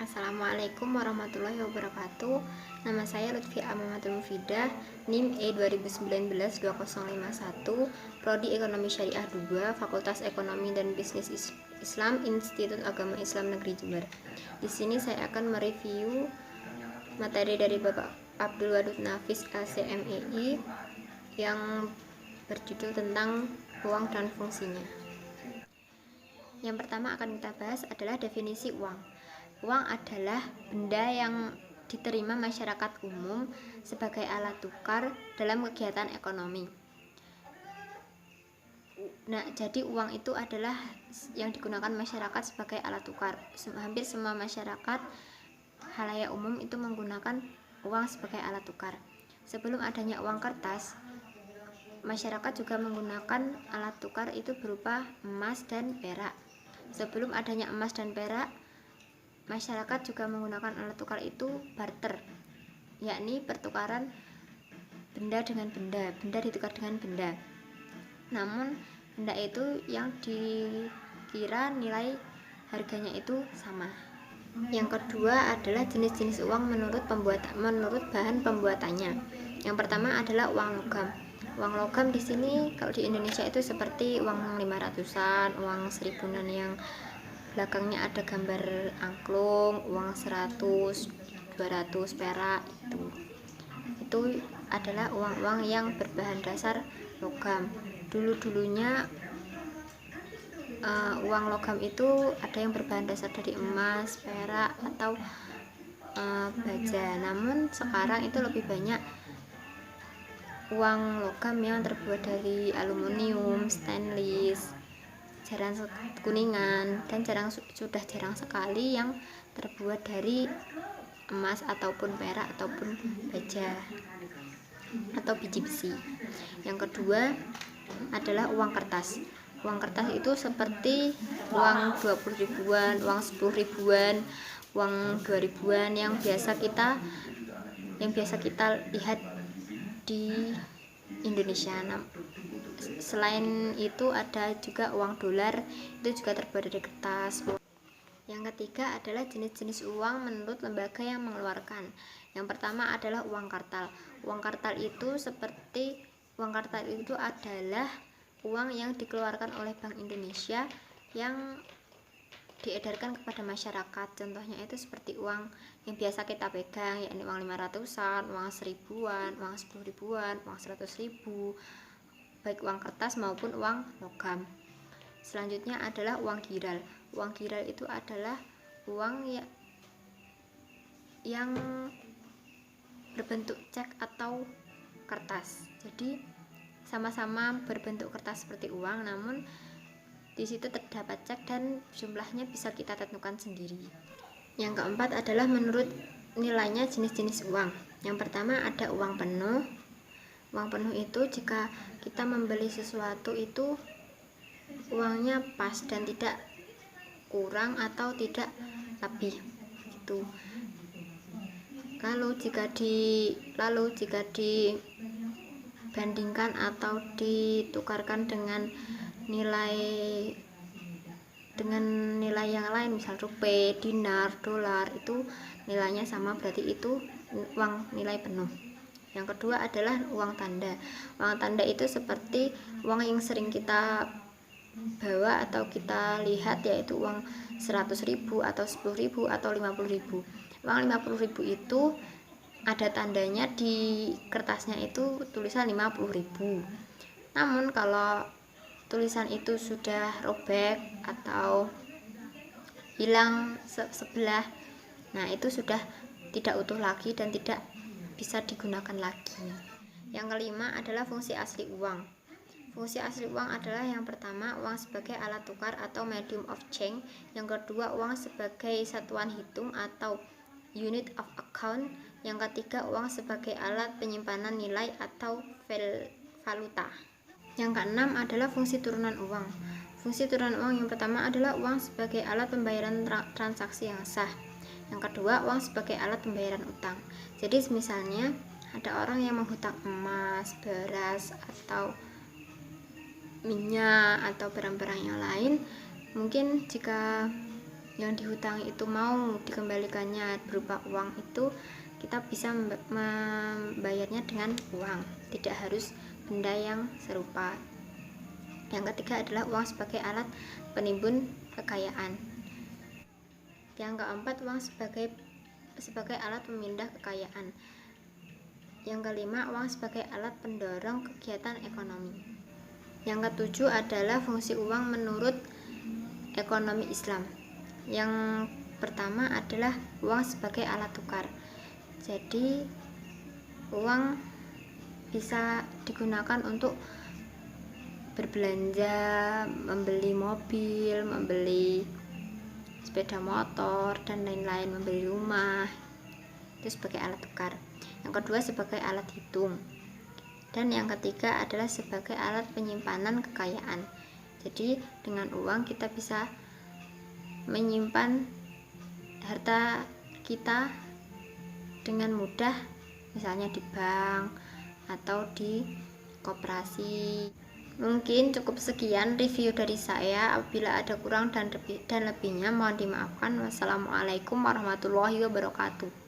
Assalamualaikum warahmatullahi wabarakatuh. Nama saya Lutfi Amamatul Mufidah, NIM E2019-2051, Prodi Ekonomi Syariah 2, Fakultas Ekonomi dan Bisnis Islam, Institut Agama Islam Negeri Jember. Di sini saya akan mereview materi dari Bapak Abdul Wadud Nafis LCMEI yang berjudul tentang uang dan fungsinya. Yang pertama akan kita bahas adalah definisi uang. Uang adalah benda yang diterima masyarakat umum sebagai alat tukar dalam kegiatan ekonomi. Nah, jadi uang itu adalah yang digunakan masyarakat sebagai alat tukar. Hampir semua masyarakat khalayak umum itu menggunakan uang sebagai alat tukar. Sebelum adanya uang kertas, masyarakat juga menggunakan alat tukar itu berupa emas dan perak. Sebelum adanya emas dan perak, masyarakat juga menggunakan alat tukar itu barter, yakni pertukaran benda dengan benda, benda ditukar dengan benda. Namun benda itu yang dikira nilai harganya itu sama. Yang kedua adalah jenis-jenis uang menurut bahan pembuatannya. Yang pertama adalah uang logam. Uang logam di sini kalau di Indonesia itu seperti uang 500-an, uang 1000-an yang belakangnya ada gambar angklung, uang 100, 200 perak itu adalah uang-uang yang berbahan dasar logam. Dulu-dulunya uang logam itu ada yang berbahan dasar dari emas, perak, atau baja. Namun sekarang itu lebih banyak uang logam yang terbuat dari aluminium, stainless, jarang kuningan, dan sudah jarang sekali yang terbuat dari emas ataupun perak ataupun baja atau biji besi. Yang kedua adalah uang kertas. Uang kertas itu seperti uang 20 ribuan, uang 10 ribuan, uang 2 ribuan yang biasa kita lihat di Indonesia. Selain itu ada juga uang dolar, itu juga terbuat dari kertas. Yang ketiga adalah jenis-jenis uang menurut lembaga yang mengeluarkan. Yang pertama adalah uang kartal. Uang kartal itu adalah uang yang dikeluarkan oleh Bank Indonesia yang diedarkan kepada masyarakat. Contohnya itu seperti uang yang biasa kita pegang, yakni uang 500-an, uang 1000-an, uang 10 ribuan, uang 100 ribu, baik uang kertas maupun uang logam. Selanjutnya adalah uang giral. Uang giral itu adalah uang yang berbentuk cek atau kertas. Jadi sama-sama berbentuk kertas seperti uang, namun di situ terdapat cek dan jumlahnya bisa kita tentukan sendiri. Yang keempat adalah menurut nilainya jenis-jenis uang. Yang pertama ada uang penuh. Uang penuh itu jika kita membeli sesuatu itu uangnya pas dan tidak kurang atau tidak lebih gitu. Lalu jika dibandingkan atau ditukarkan dengan nilai yang lain, misal rupiah, dinar, dolar, itu nilainya sama, berarti itu uang nilai penuh. Yang kedua adalah uang tanda. Uang tanda itu seperti uang yang sering kita bawa atau kita lihat, yaitu uang 100 ribu atau 10 ribu atau 50 ribu. Uang 50 ribu itu ada tandanya di kertasnya itu tulisan 50 ribu. Namun kalau tulisan itu sudah robek atau hilang sebelah, nah itu sudah tidak utuh lagi dan tidak bisa digunakan lagi. Yang kelima adalah fungsi asli uang. Fungsi asli uang adalah yang pertama uang sebagai alat tukar atau medium of change. Yang kedua uang sebagai satuan hitung atau unit of account. Yang ketiga uang sebagai alat penyimpanan nilai atau valuta. Yang keenam adalah fungsi turunan uang. Fungsi turunan uang yang pertama adalah uang sebagai alat pembayaran transaksi yang sah. Yang kedua, uang sebagai alat pembayaran utang. Jadi misalnya ada orang yang menghutang emas, beras, atau minyak, atau barang-barang yang lain. Mungkin jika yang dihutangi itu mau dikembalikannya berupa uang, itu kita bisa membayarnya dengan uang, tidak harus benda yang serupa. Yang ketiga adalah uang sebagai alat penimbun kekayaan. Yang keempat, uang sebagai alat pemindah kekayaan. Yang kelima, uang sebagai alat pendorong kegiatan ekonomi. Yang ketujuh adalah fungsi uang menurut ekonomi Islam. Yang pertama adalah uang sebagai alat tukar. Jadi uang bisa digunakan untuk berbelanja, membeli mobil, membeli sepeda motor dan lain-lain, membeli rumah, itu sebagai alat tukar. Yang kedua sebagai alat hitung, dan yang ketiga adalah sebagai alat penyimpanan kekayaan. Jadi dengan uang kita bisa menyimpan harta kita dengan mudah, misalnya di bank atau di koperasi. Mungkin cukup sekian review dari saya. Apabila ada kurang dan lebihnya mohon dimaafkan. Wassalamualaikum warahmatullahi wabarakatuh.